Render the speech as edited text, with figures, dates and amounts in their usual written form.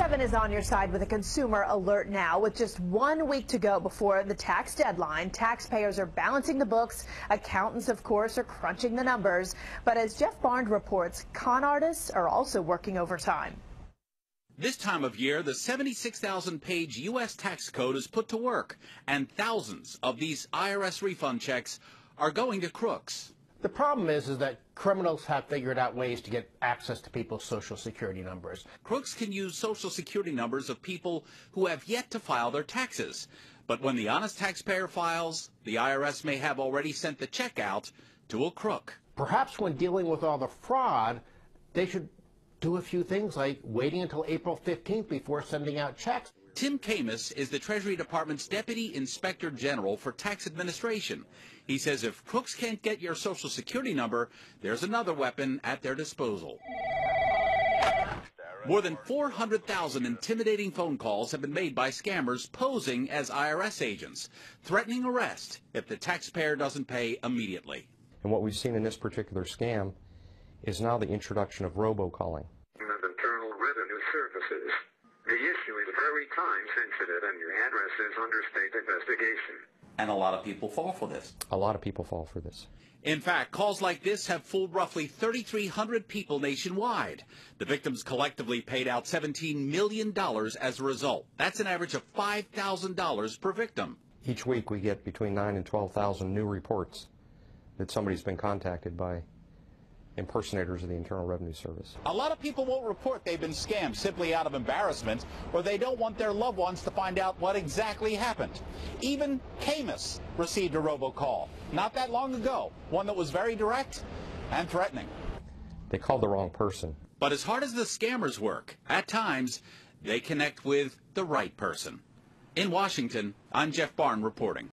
7 is on your side with a consumer alert now. With just 1 week to go before the tax deadline, taxpayers are balancing the books. Accountants, of course, are crunching the numbers. But as Jeff Barnes reports, con artists are also working overtime. This time of year, the 76,000-page U.S. tax code is put to work, and thousands of these IRS refund checks are going to crooks. The problem is that criminals have figured out ways to get access to people's Social Security numbers. Crooks can use Social Security numbers of people who have yet to file their taxes. But when the honest taxpayer files, the IRS may have already sent the check out to a crook. Perhaps when dealing with all the fraud, they should do a few things like waiting until April 15th before sending out checks. Tim Camus is the Treasury Department's Deputy Inspector General for Tax Administration. He says if crooks can't get your Social Security number, there's another weapon at their disposal. More than 400,000 intimidating phone calls have been made by scammers posing as IRS agents, threatening arrest if the taxpayer doesn't pay immediately. And what we've seen in this particular scam is now the introduction of robocalling. Of Internal Revenue Services. The issue is very time sensitive and your address is under state investigation. And a lot of people fall for this. A lot of people fall for this. In fact, calls like this have fooled roughly 3,300 people nationwide. The victims collectively paid out $17 million as a result. That's an average of $5,000 per victim. Each week we get between 9,000 and 12,000 new reports that somebody's been contacted by impersonators of the Internal Revenue Service. A lot of people won't report they've been scammed simply out of embarrassment, or they don't want their loved ones to find out what exactly happened. Even Camus received a robocall not that long ago, one that was very direct and threatening. They called the wrong person. But as hard as the scammers work, at times they connect with the right person. In Washington, I'm Jeff Barnes reporting.